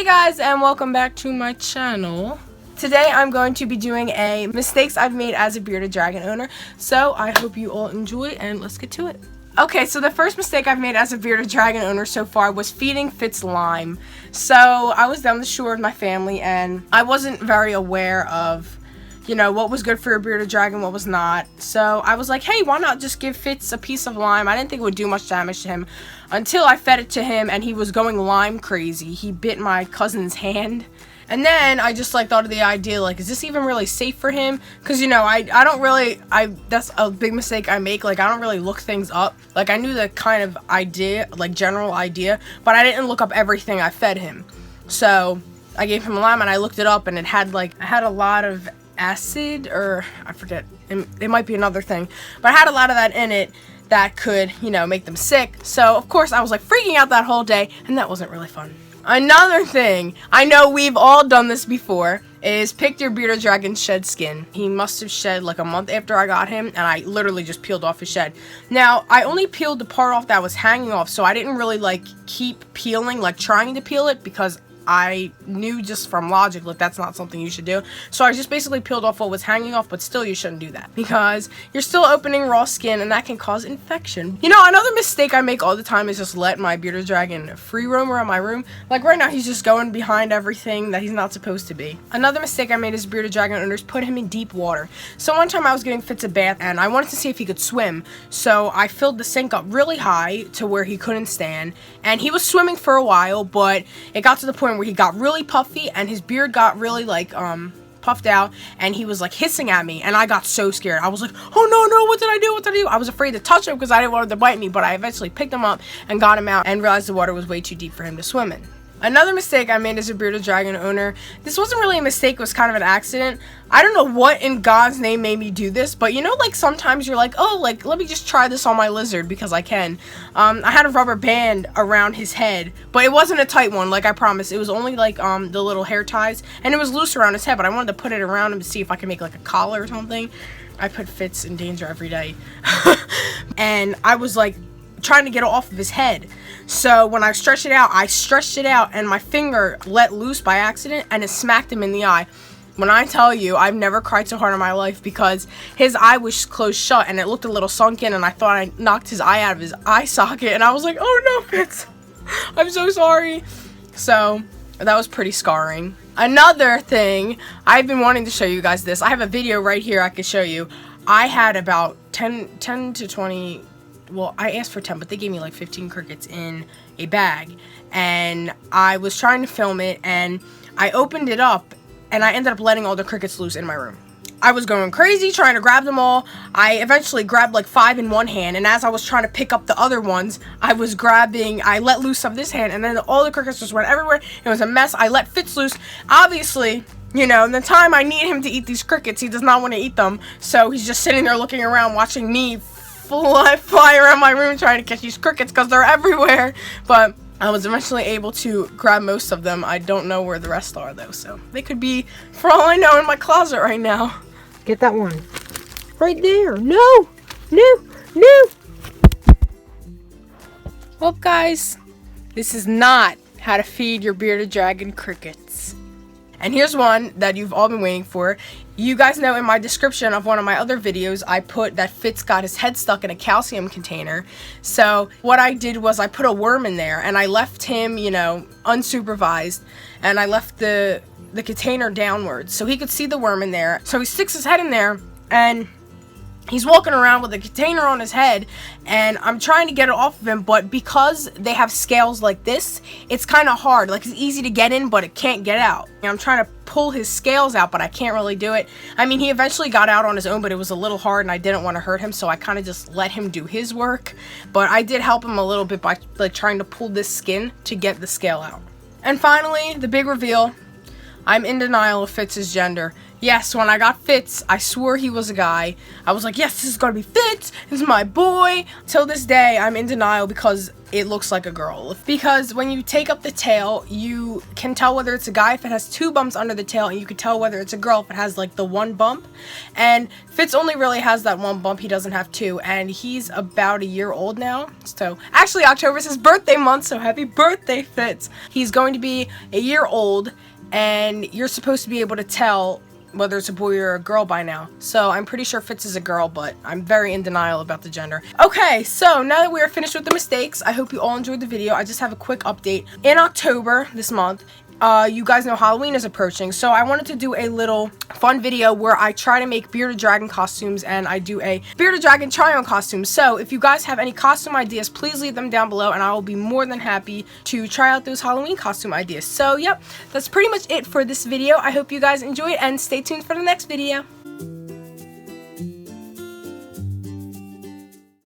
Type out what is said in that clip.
Hey guys, and welcome back to my channel. Today I'm going to be doing a mistakes I've made as a bearded dragon owner. So I hope you all enjoy and let's get to it. Okay, so the first mistake I've made as a bearded dragon owner so far was feeding Fitz lime. So I was down the shore with my family and I wasn't very aware of, you know, what was good for a bearded dragon, what was not. So I was like, hey, why not just give Fitz a piece of lime? I didn't think it would do much damage to him until I fed it to him and he was going lime crazy. He bit my cousin's hand. And then I just like thought of the idea, like, is this even really safe for him? Because, you know, I don't really, that's a big mistake I make. Like, I don't really look things up. Like, I knew the kind of idea, like, general idea, but I didn't look up everything I fed him. So I gave him lime and I looked it up and it had, like, I had a lot of acid, or I forget, it might be another thing, but I had a lot of that in it that could, you know, make them sick. So, of course, I was, like, freaking out that whole day, and that wasn't really fun. Another thing, I know we've all done this before, is pick your bearded dragon's shed skin. He must have shed like a month after I got him, and I literally just peeled off his shed. Now, I only peeled the part off that was hanging off, so I didn't really like keep peeling, like trying to peel it, because I knew just from logic, like, that's not something you should do. So I just basically peeled off what was hanging off, but still you shouldn't do that because you're still opening raw skin and that can cause infection. You know, another mistake I make all the time is just let my bearded dragon free roam around my room. Like right now, he's just going behind everything that he's not supposed to be. Another mistake I made as a bearded dragon owner is put him in deep water. So one time I was giving Fitz a bath and I wanted to see if he could swim. So I filled the sink up really high to where he couldn't stand, and he was swimming for a while, but it got to the point where he got really puffy and his beard got really like puffed out and he was like hissing at me, and I got so scared. I was like, oh no, what did I do? I was afraid to touch him because I didn't want him to bite me, but I eventually picked him up and got him out and realized the water was way too deep for him to swim in. Another mistake I made as a bearded dragon owner, this wasn't really a mistake, it was kind of an accident. I don't know what in God's name made me do this, but you know, like sometimes you're like, oh, like let me just try this on my lizard because I can. I had a rubber band around his head, but it wasn't a tight one, like I promised. It was only like the little hair ties, and it was loose around his head, but I wanted to put it around him to see if I could make like a collar or something. I put Fitz in danger every day. And I was like trying to get it off of his head. So when I stretched it out and my finger let loose by accident and it smacked him in the eye. When I tell you, I've never cried so hard in my life because his eye was closed shut and it looked a little sunken, and I thought I knocked his eye out of his eye socket, and I was like, oh no, Fitz, I'm so sorry. So that was pretty scarring. Another thing, I've been wanting to show you guys this. I have a video right here I could show you. I had about 10 to 20, well, I asked for 10, but they gave me like 15 crickets in a bag, and I was trying to film it, and I opened it up, and I ended up letting all the crickets loose in my room. I was going crazy trying to grab them all. I eventually grabbed like 5 in one hand, and as I was trying to pick up the other ones, I let loose of this hand, and then all the crickets just went everywhere. It was a mess. I let Fitz loose. Obviously, you know, in the time I need him to eat these crickets, he does not want to eat them, so he's just sitting there looking around watching me fly around my room trying to catch these crickets because they're everywhere. But I was eventually able to grab most of them. I don't know where the rest are though, so they could be, for all I know, in my closet right now. Get that one right there. No. Well, guys, this is not how to feed your bearded dragon crickets. And here's one that you've all been waiting for. You guys know in my description of one of my other videos, I put that Fitz got his head stuck in a calcium container. So what I did was I put a worm in there, and I left him, you know, unsupervised, and I left the container downwards so he could see the worm in there. So he sticks his head in there, and he's walking around with a container on his head, and I'm trying to get it off of him, but because they have scales like this, it's kind of hard. Like, it's easy to get in, but it can't get out. And I'm trying to pull his scales out, but I can't really do it. I mean, he eventually got out on his own, but it was a little hard, and I didn't want to hurt him, so I kind of just let him do his work. But I did help him a little bit by, like, trying to pull this skin to get the scale out. And finally, the big reveal. I'm in denial of Fitz's gender. Yes, when I got Fitz, I swore he was a guy. I was like, yes, this is gonna be Fitz. This is my boy. Till this day, I'm in denial because it looks like a girl. Because when you take up the tail, you can tell whether it's a guy if it has 2 bumps under the tail, and you can tell whether it's a girl if it has like the 1 bump. And Fitz only really has that 1 bump. He doesn't have 2, and he's about a year old now. So actually, October is his birthday month, so happy birthday, Fitz. He's going to be a year old, and you're supposed to be able to tell whether it's a boy or a girl by now. So I'm pretty sure Fitz is a girl, but I'm very in denial about the gender. Okay, so now that we are finished with the mistakes, I hope you all enjoyed the video. I just have a quick update. In October this month, you guys know Halloween is approaching, so I wanted to do a little fun video where I try to make bearded dragon costumes, and I do a bearded dragon try-on costume. So if you guys have any costume ideas, please leave them down below, and I will be more than happy to try out those Halloween costume ideas. So yep, that's pretty much it for this video. I hope you guys enjoyed, and stay tuned for the next video.